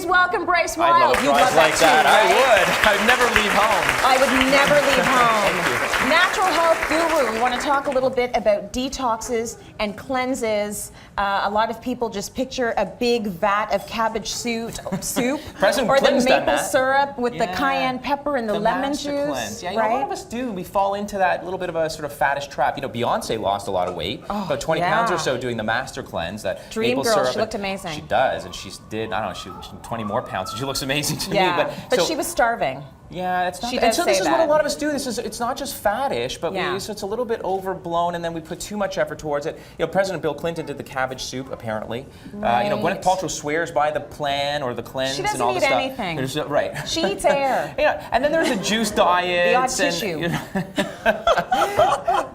Please welcome Bryce Wylde. I'd love a prize like that. Too, right? I would never leave home. I would never leave home. Natural health guru. We want to talk a little bit about detoxes and cleanses. A lot of people just picture a big vat of cabbage soup or the maple syrup with the cayenne pepper and the lemon juice. Cleanse. Yeah, a lot of us do. We fall into that little bit of a sort of fattish trap. You know, Beyonce lost a lot of weight, about 20 pounds or so doing the master cleanse. That Dream maple girl, syrup. she looked amazing. She does, and she did. I don't know, she 20 more pounds. She looks amazing to me. But she was starving. Yeah, it's not. And so this is what a lot of us do. It's not just fattish, but so it's a little bit overblown, and then we put too much effort towards it. You know, President Bill Clinton did the cabbage soup, apparently. Right. You know, Gwyneth Paltrow swears by the plan or the cleanse and all this stuff. She doesn't eat anything. Right. She eats air. Yeah, and then there's a juice diet. The odd tissue. You know,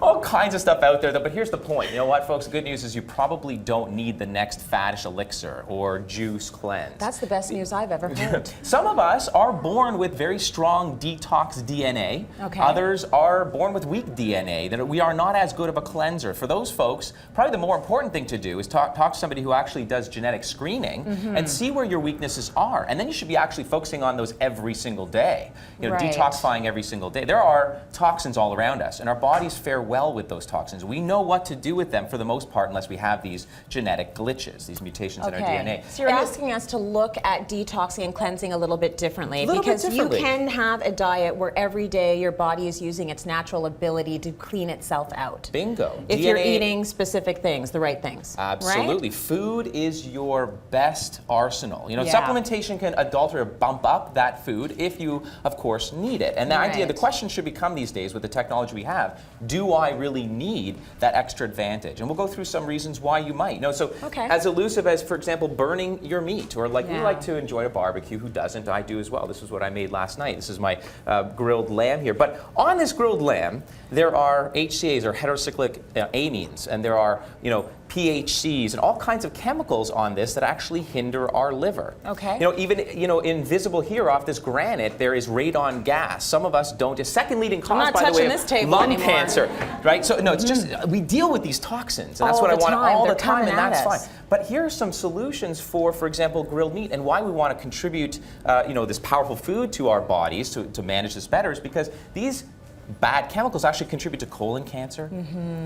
all kinds of stuff out there. But here's the point. You know what, folks? The good news is you probably don't need the next fattish elixir or juice cleanse. That's the best news I've ever heard. Some of us are born with very strong detox DNA. Okay. Others are born with weak DNA, that we are not as good of a cleanser. For those folks, probably the more important thing to do is talk to somebody who actually does genetic screening and see where your weaknesses are. And then you should be actually focusing on those every single day. You know, detoxifying every single day. There are toxins all around us, and our bodies fare well with those toxins. We know what to do with them for the most part, unless we have these genetic glitches, these mutations in our DNA. So you're asking us to look at detoxing and cleansing a little bit differently, because you can have a diet where every day your body is using its natural ability to clean itself out. Bingo. If you're eating specific things, the right things. Absolutely. Right? Food is your best arsenal. You know, supplementation can adulterate or bump up that food if you, of course, need it. And the idea, the question should become these days with the technology we have, do I really need that extra advantage? And we'll go through some reasons why you might. No, so as elusive as, for example, burning your meat, or like we like to enjoy a barbecue. Who doesn't? I do as well. This is what I made last night. This is my grilled lamb here. But on this grilled lamb, there are HCAs, or heterocyclic amines, and there are, you know, PHCs and all kinds of chemicals on this that actually hinder our liver. Okay. You know, even, you know, invisible here off this granite, there is radon gas. Some of us don't. It's second leading cause, by the way, of lung cancer. Right? So no, it's just we deal with these toxins, and that's what I want all the time, and that's fine. But here are some solutions for example, grilled meat, and why we want to contribute, you know, this powerful food to our bodies to manage this better is because these bad chemicals actually contribute to colon cancer,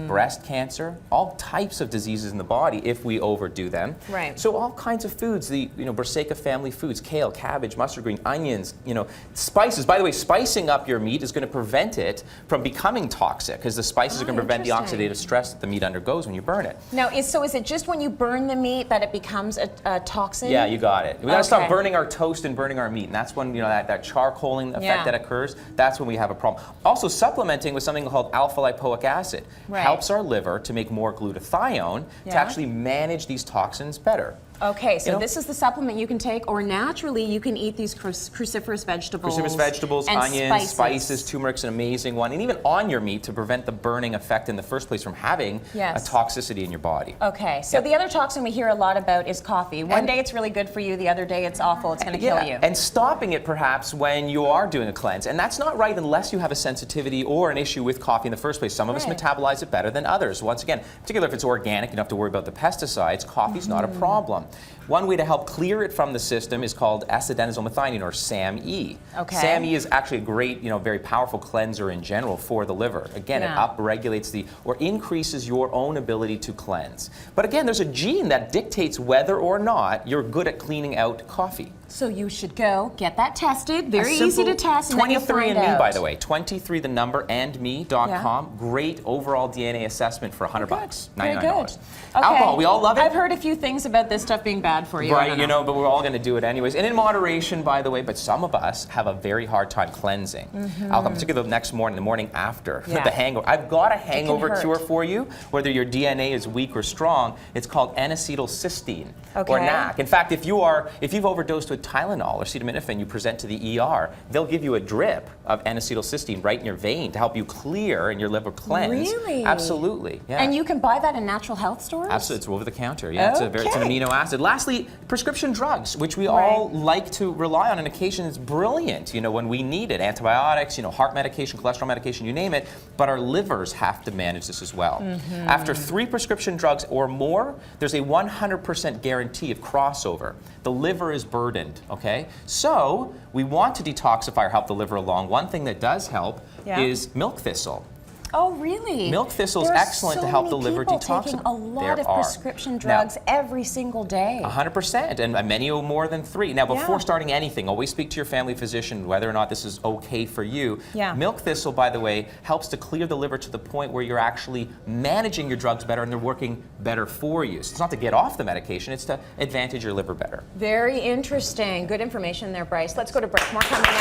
breast cancer, all types of diseases in the body if we overdo them. Right. So all kinds of foods, the Brassica family foods, kale, cabbage, mustard green, onions, you know, spices. By the way, spicing up your meat is going to prevent it from becoming toxic, because the spices are going to prevent the oxidative stress that the meat undergoes when you burn it. Now, so is it just when you burn the meat that it becomes a toxin? Yeah, you got it. We got to stop burning our toast and burning our meat, and that's when, you know, that charcoaling effect that occurs. That's when we have a problem. Also, supplementing with something called alpha lipoic acid helps our liver to make more glutathione to actually manage these toxins better. Okay, so this is the supplement you can take, or naturally you can eat these cruciferous vegetables. Cruciferous vegetables, and onions, spices, turmeric's an amazing one, and even on your meat to prevent the burning effect in the first place from having a toxicity in your body. Okay, so the other toxin we hear a lot about is coffee. One day it's really good for you, the other day it's awful, it's going to kill you. And stopping it perhaps when you are doing a cleanse, and that's not right unless you have a sensitivity or an issue with coffee in the first place. Some of us metabolize it better than others. Once again, particularly if it's organic, you don't have to worry about the pesticides. Coffee's not a problem. One way to help clear it from the system is called acetyldenazomethionine, or SAMe. Okay. SAMe is actually a great, very powerful cleanser in general for the liver. Again, it upregulates or increases your own ability to cleanse. But again, there's a gene that dictates whether or not you're good at cleaning out coffee. So you should go get that tested. Very easy to test. 23andMe, by the way. 23 the number and me.com. Great overall DNA assessment for $100. $99. Very good. Okay. Alcohol, we all love it. I've heard a few things about this stuff being bad for you. Right, but we're all going to do it anyways. And in moderation, by the way, but some of us have a very hard time cleansing. Alcohol, particularly the next morning, the morning after, the hangover. I've got a hangover cure for you, whether your DNA is weak or strong. It's called N-acetylcysteine, or NAC. In fact, if you've overdosed with Tylenol or acetaminophen, you present to the ER, they'll give you a drip of N-acetylcysteine right in your vein to help you clear and your liver cleanse. Really? Absolutely. Yeah. And you can buy that in natural health stores? Absolutely. It's over the counter. Yeah, it's an amino acid. acid. Lastly, prescription drugs, which we all like to rely on occasion. It's brilliant, you know, when we need it. Antibiotics, you know, heart medication, cholesterol medication, you name it. But our livers have to manage this as well. After 3 prescription drugs or more, there's a 100% guarantee of crossover. The liver is burdened, okay? So we want to detoxify or help the liver along. One thing that does help is milk thistle. Oh, really? Milk thistle is excellent to help the liver detoxify. There are taking a lot of prescription drugs every single day. 100%, and many more than 3. Now, before starting anything, always speak to your family physician whether or not this is okay for you. Milk thistle, by the way, helps to clear the liver to the point where you're actually managing your drugs better and they're working better for you. So it's not to get off the medication, it's to advantage your liver better. Very interesting. Good information there, Bryce. Let's go to break. More coming up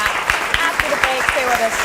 after the break. Stay with us.